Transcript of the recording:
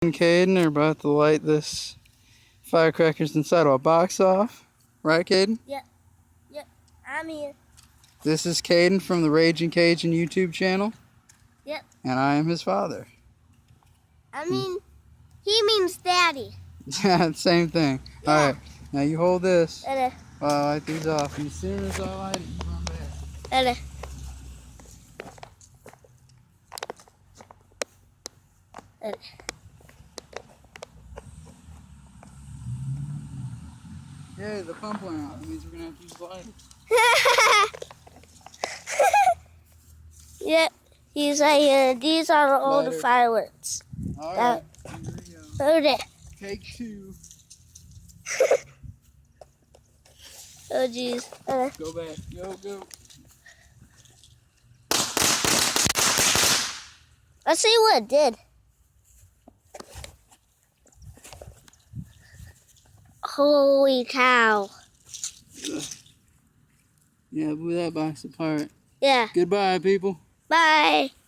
And Caden are about to light this firecrackers inside of a box off. Right, Caden? Yep. Yep. I'm here. This is Caden from the Raging Cajun YouTube channel. Yep. And I am his father. I mean, he means daddy. Yeah, same thing. Yeah. Alright, now you hold this Ready. while I light these off. And as soon as I light it, you run back. Ready. Ready. Yeah, the pump went out. That means we're going to have to use lighter. Yep. He's like, these are all the Lighter. fireworks. Alright, here we go. Ready. Take two. Oh, jeez. Ready. Go back. Go. Let's see what it did. Holy cow. Yeah, blew that box apart. Yeah. Goodbye, people. Bye.